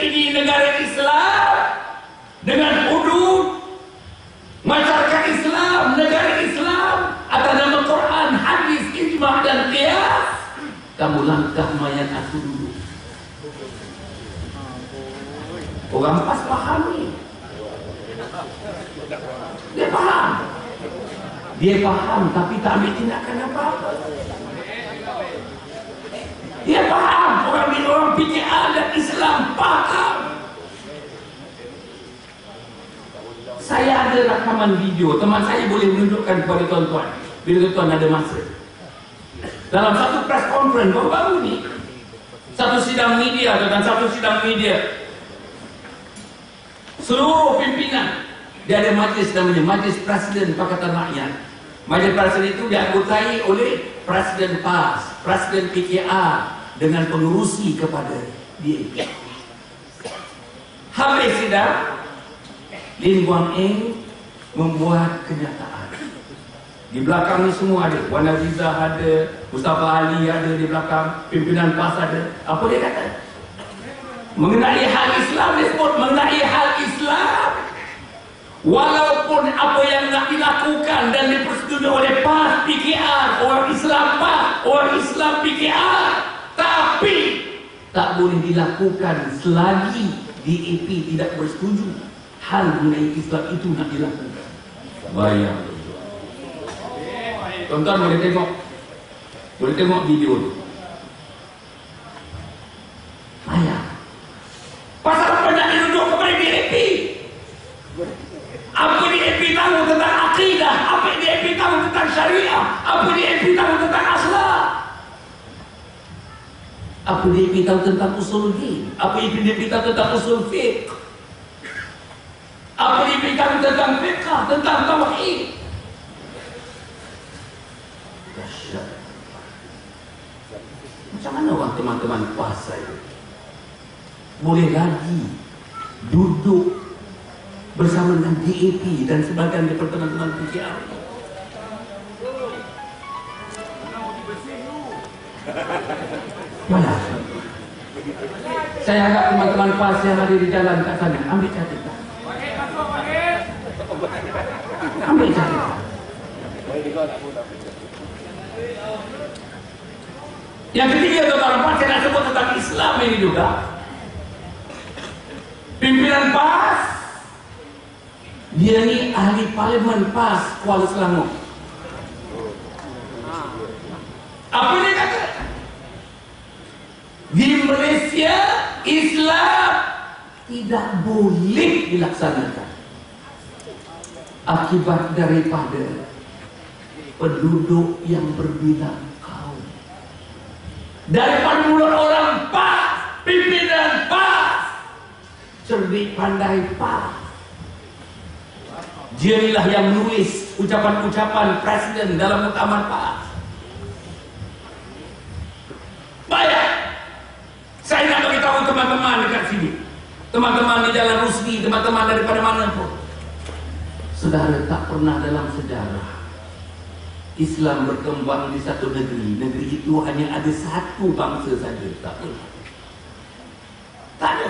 ini negara Islam dengan hudud masyarakat Islam, negara Islam atas nama Quran, hadis, ijma' dan qiyas, kamu langkah mayat aku dulu. Orang pas pahami. Dia paham. Dia paham tapi tak ambil tindakan apa-apa. Dia paham. Orang PKR dan Islam paham. Saya ada rakaman video. Teman saya boleh menunjukkan kepada tuan-tuan bila tuan-tuan ada masa. Dalam satu press conference baru-baru ni, satu sidang media, seluruh pimpinan, dia ada majlis namanya Majlis Presiden Pakatan Rakyat. Majlis Presiden itu dianggotai oleh Presiden PAS, Presiden PKR dengan pengurusi kepada dia. Habis sidang, Lin Guang Eng membuat kenyataan. Di belakang ni semua ada, Wan Azizah ada, Mustafa Ali ada di belakang, pimpinan PAS ada. Apa dia kata? Mengenai hal Islam, dia sebut mengenai hal Islam, walaupun apa yang nak dilakukan dan dipersetujui oleh PAS, PKR, orang Islam PAS, orang Islam PKR, tapi tak boleh dilakukan selagi DAP tidak bersetuju. Hal mengenai Islam itu nak dilakukan. Bayang. Tuan-tuan boleh tengok video ni. Bayang. Pasal apa nak dirujuk kepada DAP? Apa DAP tahu tentang akidah? Apa DAP tahu tentang syariah? Apa DAP tahu tentang akhlak? Apa DAP tahu tentang usul din? Apa DAP tahu tentang usul fiqh? Apa DAP tahu tentang fiqh? Tentang tauhid? Dahsyat. Macam mana orang teman-teman puasa itu boleh lagi duduk bersama dengan DAP dan sebagian daripada teman-teman PKR? Mana? Saya harap teman-teman PAS yang ada di jalan kat sana ambil catatan. Ambil catatan. Yang ketiga, tuan-tuan, saya nak sebut tentang Islam ini juga. Pimpinan PAS, dia ni ahli parlimen PAS Kuala Selangor. Apa dia kata? Di Malaysia, Islam tidak boleh dilaksanakan akibat daripada penduduk yang berbeda kaum. Daripada mulut orang PAS, pimpinan PAS, cerdik pandai PAS, dialah yang menulis ucapan-ucapan presiden dalam muktamar PAS. Baik, saya nak beritahu teman-teman dekat sini, teman-teman di Jalan Rusdi, teman-teman daripada mana pun, saudara, tak pernah dalam sejarah Islam berkembang di satu negeri. Negeri itu hanya ada satu bangsa saja. Tak pernah. Tak ada.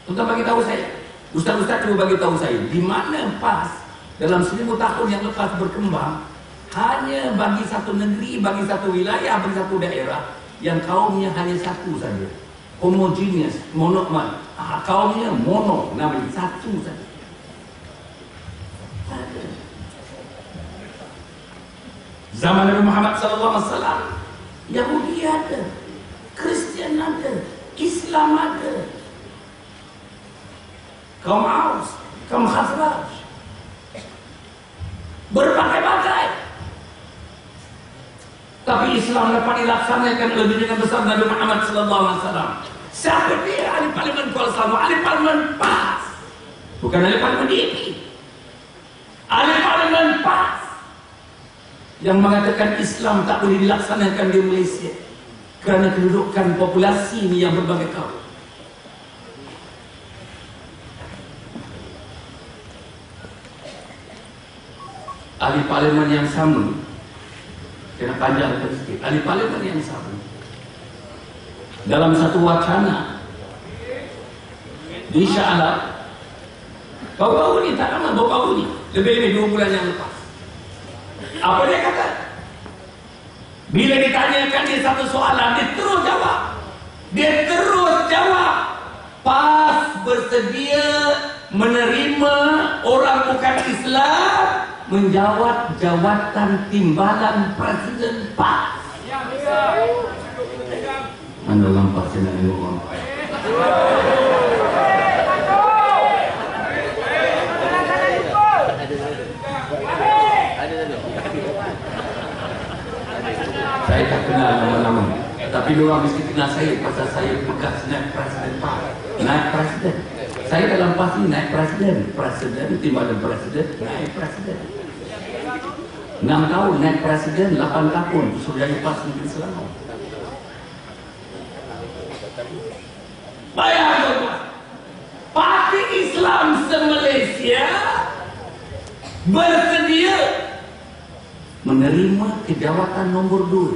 Tuan bagi tahu saya, ustaz-ustaz cuba bagi tahu saya, di mana PAS dalam 1000 tahun yang lepas berkembang hanya bagi satu negeri, bagi satu wilayah, bagi satu daerah yang kaumnya hanya satu saja, homogeneous, kaumnya mono, namanya satu saja. Zaman Nabi Muhammad SAW, Yahudi ada, Kristian ada, Islam ada, kaum Aus, kaum Khazraj, berbagai-bagai. Tapi Islam dapat dilaksanakan oleh junjungan besar Nabi Muhammad SAW. Siapa dia? Ahli parlimen Kuala Selangor, ahli parlimen PAS, bukan ahli parlimen DAP, ahli parlimen PAS yang mengatakan Islam tak boleh dilaksanakan di Malaysia kerana kedudukan populasi ini yang berbagai kaum. Ahli parlimen yang sama, kena panjang sedikit, ahli parlimen yang sama dalam satu wacana Insya Allah. Baru-baru ni, tak lama, baru-baru ni. Lebih 2 bulan yang lepas. Apa dia kata? Bila ditanyakan dia satu soalan, dia terus jawab. Dia terus jawab. PAS bersedia menerima orang bukan Islam menjawab jawatan timbalan Presiden PAS. Anda nampak saya nak tengok orang. Saya tak kenal nama-nama, tapi diorang mesti kenal saya pasal saya bekas naik Presiden PAS. Naik Presiden. Saya dalam PAS ni naik Presiden. Presiden, timbalan Presiden, naik Presiden. 6 tahun naik Presiden, 8 tahun Suruhanjaya PAS Negeri Selangor. Bayangkan, Parti Islam se-Malaysia bersedia menerima ke jawatan nombor 2.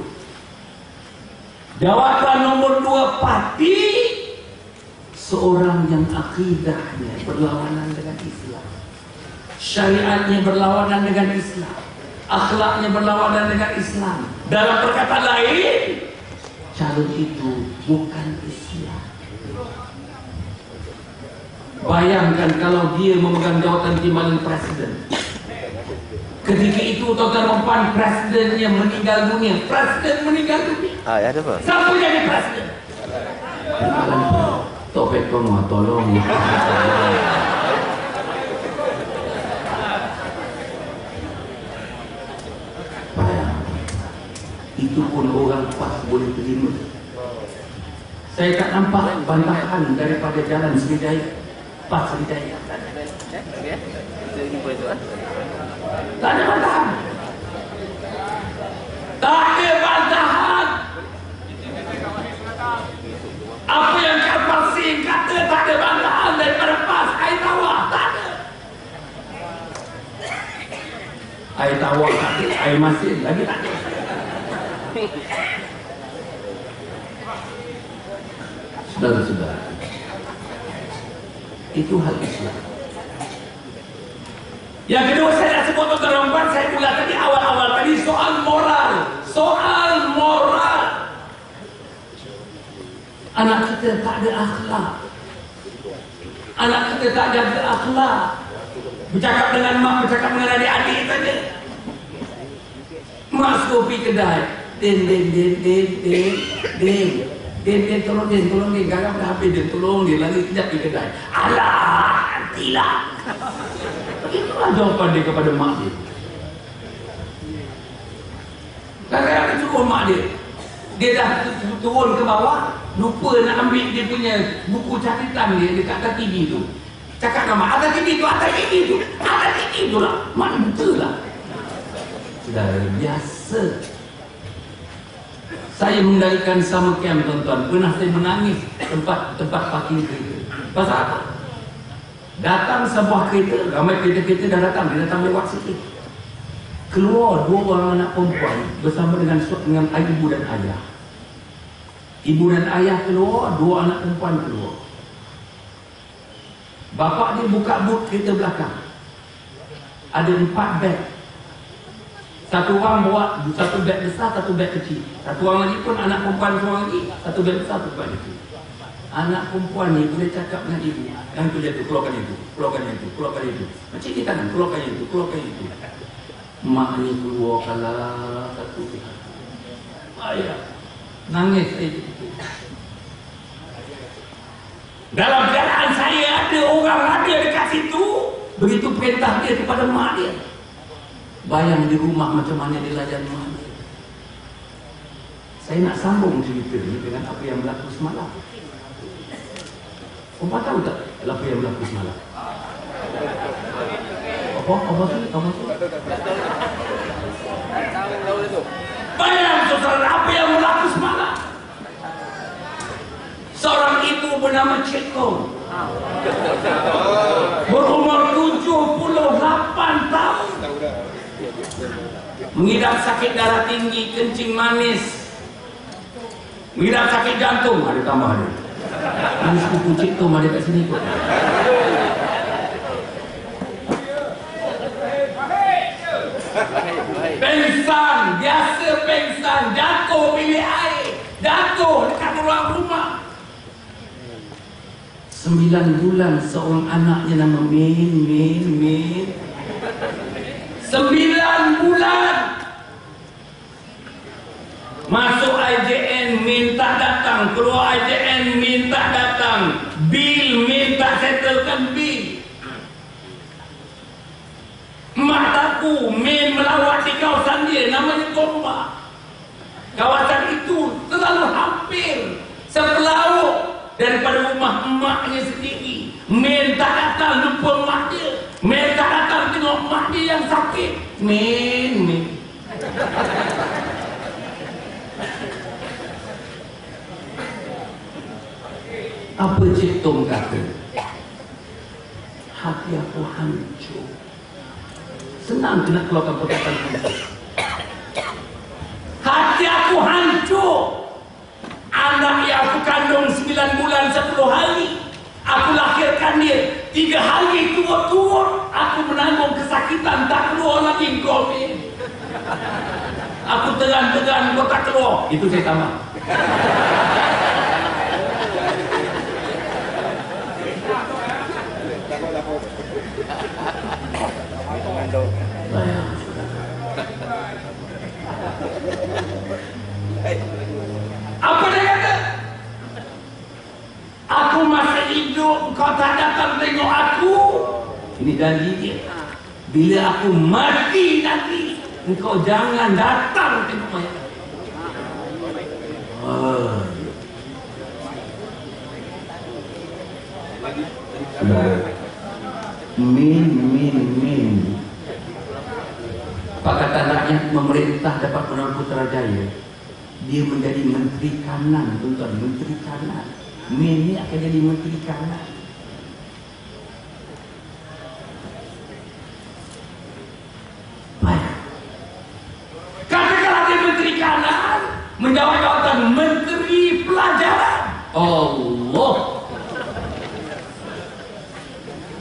Jawatan nombor 2 parti seorang yang akidahnya berlawanan dengan Islam, syariatnya berlawanan dengan Islam, akhlaknya berlawanan dengan Islam. Dalam perkataan lain, calon itu bukan Islam. Bayangkan kalau dia memegang jawatan timbalan Presiden. Ketika itu tuan-tuan dan puan, presidennya meninggal dunia. Presiden meninggal dunia. Ya ada apa? Siapa jadi presiden? Topek kau mau tolong. Itu pun orang PAS boleh terima. Saya tak nampak bantahan daripada jalan Sriwijaya. PAS Sriwijaya. Tak ada bantahan. Tak ada bantahan. Apa yang Kapal Singh kata tak ada bantahan daripada PAS air tawar. Tak ada. Air tawar tak ada. Air masin lagi tak ada. Saudara-saudara, itu hal Islam. Yang kedua saya nak sebut tuan-tuan, saya mula tadi awal-awal tadi soal moral. Soal moral. Anak kita tak ada akhlak. Anak kita tak jaga akhlak. Bercakap dengan mak, bercakap dengan adik-adik saja. Mak suruh pergi kedai. Den, tolong Den, garam dah habis Den, tolong Den, lagi kejap pergi kedai. Alah, nantilah. Itulah jawapan dia kepada mak dia. Kadang-kadang turun mak dia. Dia dah turun ke bawah, lupa nak ambil dia punya buku catatan dia dekat atas TV tu. Cakap dengan mak, atas TV tu, atas TV tu, atas TV tu lah. Mak buta lah. Sudah biasa. Saya mengendalikan sama camp tuan-tuan. Pernah saya menangis tempat parking kereta. Pasal apa? Datang sebuah kereta, ramai kereta-kereta dah datang, dia datang lewat sikit. Keluar 2 orang anak perempuan bersama dengan ibu dan ayah. Ibu dan ayah keluar, 2 anak perempuan keluar. Bapak dia buka but kereta belakang. Ada 4 beg. Satu orang bawa 1 beg besar, 1 beg kecil. Satu orang lagi pun anak perempuan seorang lagi, 1 beg besar, 1 beg kecil. Anak perempuan ni boleh cakap dengan ibu, yang tu jatuh, keluarkan itu, keluarkan itu, keluarkan itu. Macam di tangan, keluarkan itu, keluarkan itu. Mak ni keluarkanlah satu. Ayah nangis itu. Dalam keadaan saya ada orang ada dekat situ, begitu perintah dia kepada mak dia. Bayang di rumah macam mana dia layan mak dia. Saya nak sambung cerita ni dengan apa yang berlaku semalam. Apa tahu tak apa yang berlaku semalam? Apa tu? Bayang saudara apa yang berlaku semalam. Seorang ibu bernama Cik Kong, berumur 78 tahun, mengidap sakit darah tinggi, kencing manis, mengidap sakit jantung, ada tambahan. Ini sepupu Cik Tom ada kat sini kot. Pengsan, biasa pengsan, jatuh bilik air, jatuh dekat ruang rumah. 9 bulan seorang anaknya nama Min. 9 bulan. Masuk IJN minta datang, keluar IJN minta datang, bil minta settlekan bil. Mak aku main melawat di kawasan dia namanya Tombak. Kawasan itu terlalu hampir sepelauk daripada rumah emaknya sendiri. Main tak datang lupa mak dia, main tak datang tengok mak dia yang sakit. Main. Apa Cik Tom kata? Hati aku hancur. Senang kena keluarkan perkataan hancur. Hati aku hancur. Anak yang aku kandung 9 bulan 10 hari, aku lahirkan dia 3 hari turut-turut. Aku menanggung kesakitan, tak keluar lagi kau ni. Aku tegan-tegan kau tak keluar. Itu saya tambah. Apa dia kata? Aku masih hidup, kau tak datang tengok aku. Ini janji dia. Bila aku mati nanti, engkau jangan datang tengok mayat. Min. Pakatan rakyat memerintah dapat menang Putrajaya. Dia menjadi menteri kanan, tuan-tuan, menteri kanan. Min ni akan jadi menteri kanan. Baik. Katakanlah dia menteri kanan, menjawab jawatan menteri pelajaran. Allah.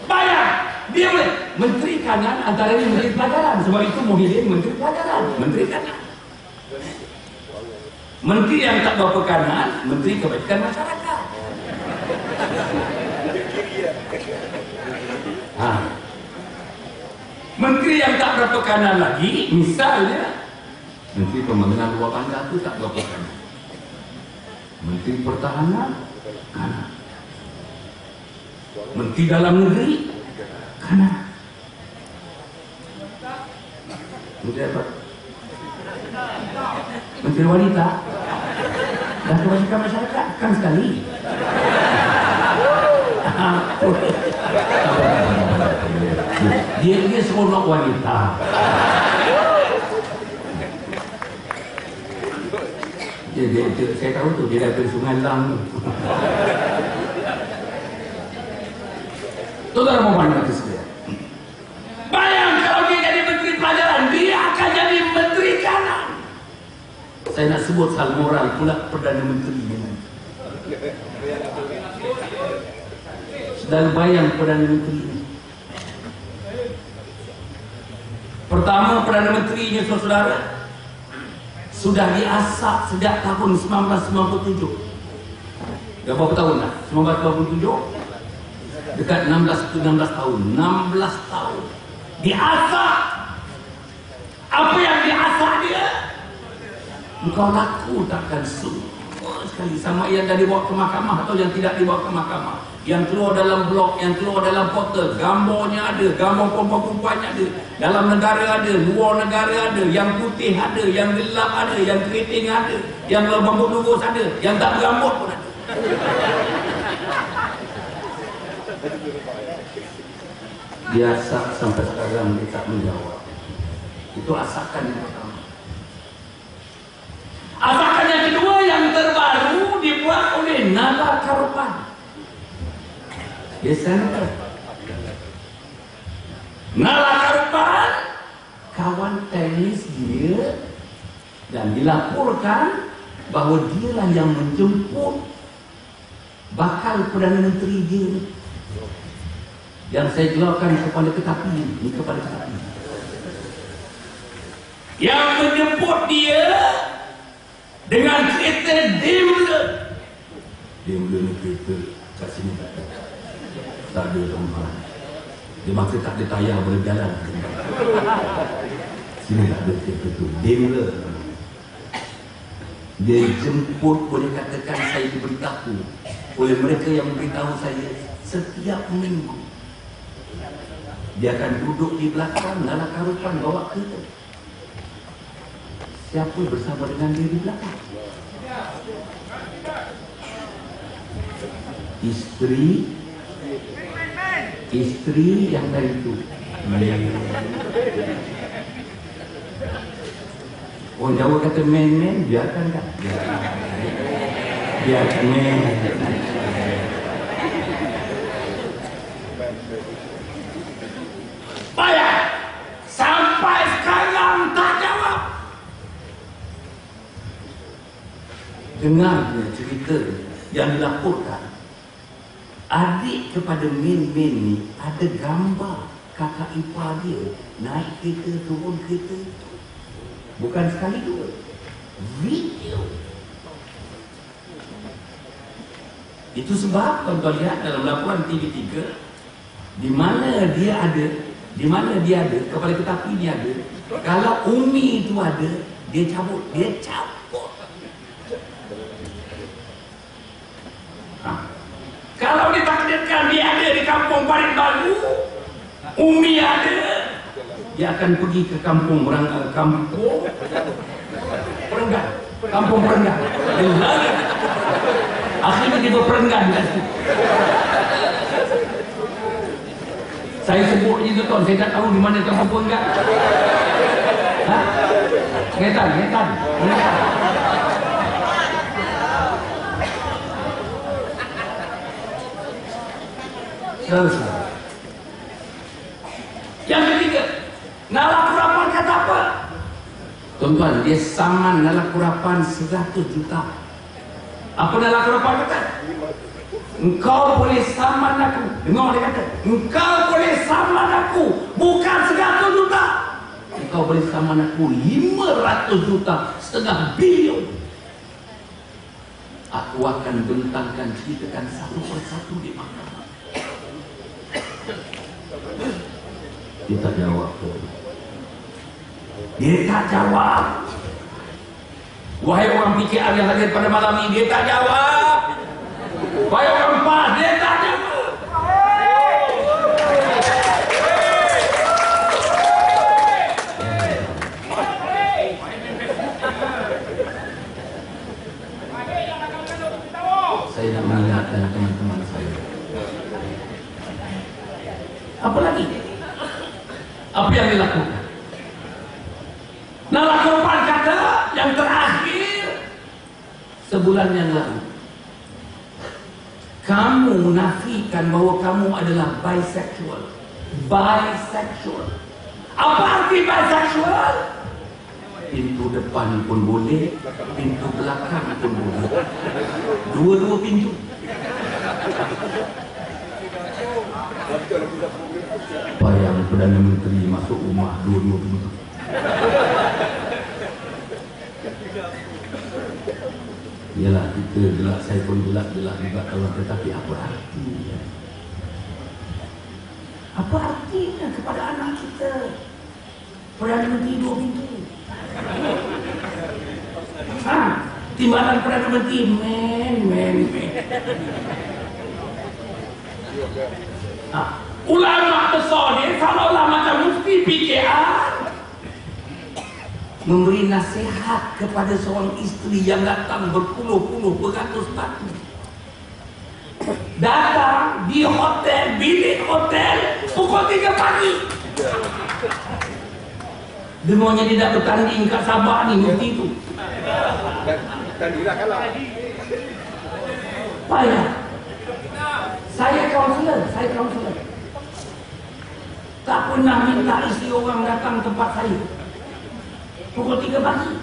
Bayang, dia boleh menteri kanan antara ini menteri pelajaran. Sebab itu Muhyiddin menteri pelajaran, menteri kanan. Menteri yang tak berapa kanan, menteri kebajikan masyarakat. Menteri yang tak berapa kanan lagi, misalnya menteri pembangunan luar bandar itu tak berapa kanan. Menteri pertahanan kanan. Menteri dalam negeri kanan. Menteri apa? Menteri wanita dan kebajikan masyarakat kan sekali. Dia seronok wanita. Saya tahu tu dia dari Sungai Lang. Saudara mohon maaf sekalian. Bayang kalau dia jadi menteri pelajaran, dia akan jadi menteri kanan. Saya nak sebut hal moral pula Perdana Menteri ini. Dan bayang Perdana Menteri ini. Pertama, Perdana Menterinya saudara sudah diasap sejak tahun 1997. Dah berapa tahun dah? 1997? Dekat 16 tahun. 16 tahun. Diasap. Apa yang diasap dia? Engkau laku takkan semua sekali. Sama yang dah dibawa ke mahkamah atau yang tidak dibawa ke mahkamah. Yang keluar dalam blog, yang keluar dalam portal. Gambarnya ada, gambar perempuan-perempuannya ada. Dalam negara ada, luar negara ada. Yang putih ada, yang gelap ada, yang keriting ada, yang berambut lurus ada, yang tak berambut pun ada. Biasa sampai sekarang dia tak menjawab. Itu asakan yang pertama. Asakan yang kedua yang terbaru dibuat oleh Nala Karupan. Biasanya Nala Karupan kawan tenis dia dan dilaporkan bahawa dialah yang menjemput bakal Perdana Menteri dia ni, yang saya gelarkan kepada tetapi ni, kepada tetapi yang menjemput dia dengan kereta Daimler. Daimler ni kereta kat sini tak ada tempat. Dia maksud tak ada tayar boleh jalan. Sini tak ada kereta tu. Daimler. Dia jemput, boleh katakan saya diberitahu oleh mereka yang memberitahu saya setiap minggu. Dia akan duduk di belakang dalam karupan bawa kereta. Siapa bersama dengan dia di belakang? Isteri yang dari itu. Orang Jawa kata men, biarkan tak? Biarkan men. Payah sampai sekarang tak jawab. Dengar cerita yang dilaporkan, adik kepada Min ni ada gambar kakak ipar dia naik kereta, turun kereta. Bukan sekali dua, video. Itu sebab tuan-tuan lihat dalam laporan TV3, di mana dia ada, kepala tetapi dia ada. Kalau Umi itu ada, dia cabut. Kalau ditakdirkan dia ada di kampung Parit Baru, Umi ada, dia akan pergi ke kampung Perenggan. Akhirnya dia berperenggan kat situ. Saya sebut itu tuan, saya tak tahu di mana kampung Perenggan. Ngetan. Selesai. Yang ketiga, Nala Kurapan kata apa? Tuan-tuan, dia saman Nala Kurapan 100 juta. Apa Nala Kurapan kata? Engkau boleh saman aku. Dengar dia kata, engkau boleh saman aku bukan 100 juta. Engkau boleh saman aku 500 juta, setengah bilion. Aku akan bentangkan, ceritakan satu persatu di mahkamah. Dia tak jawab. Wahai orang PKR yang hadir pada malam ini, dia tak jawab. Wahai orang PAS, dia tak jawab. Saya nak mengingatkan teman-teman saya. Apa lagi? Apa yang dilakukan? Nala Kurapan kata yang terakhir sebulan yang lalu, kamu menafikan bahawa kamu adalah bisexual. Apa arti bisexual? Pintu depan pun boleh, pintu belakang pun boleh. Dua-dua pintu. Bayang Perdana Menteri masuk rumah dua-dua pintu. Yalah, kita gelak, saya pun gelak juga kalau, tetapi apa artinya? Apa artinya kepada anak kita Perdana Menteri dua pintu? Timbalan Perdana Menteri men. Ulama besar ni seolah-olah macam mufti PKR memberi nasihat kepada seorang isteri yang datang berpuluh-puluh beratus tahun, datang di hotel, bilik hotel pukul 3 pagi. Dengarnya dia tak bertanding kat Sabah ni mufti tu. Tandinglah kalah. Payah. Saya kaunselor. Tak pernah minta isteri orang datang tempat saya pukul 3 pagi.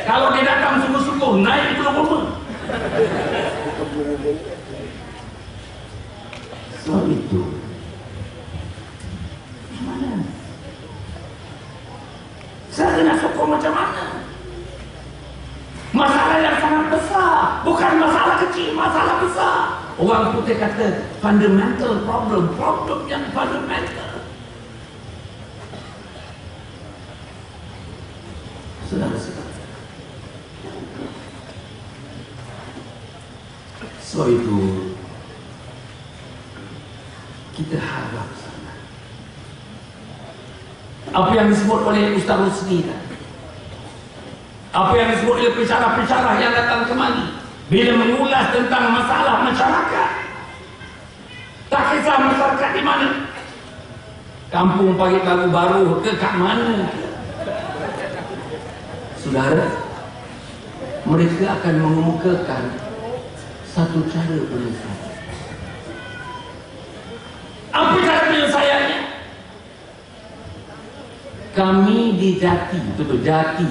Kalau dia datang sungguh-sungguh, naik belum rumah. Sebab itu, mana? Saya nak sokong macam mana? Masalah yang sangat besar, bukan masalah kecil, masalah besar. Orang putih kata fundamental problem, problem yang fundamental. Saudara-saudara, sebab itu kita harap sana. Apa yang disebut oleh Ustaz Rusdi tadi, apa yang disebut oleh pensyarah-pensyarah yang datang kemari, bila mengulas tentang masalah masyarakat, tak kisah masyarakat di mana, kampung Parit baru ke kat mana, saudara, mereka akan mengemukakan satu cara penyelesaian. Apa cara penyelesaiannya? Kami di Jati, betul Jati,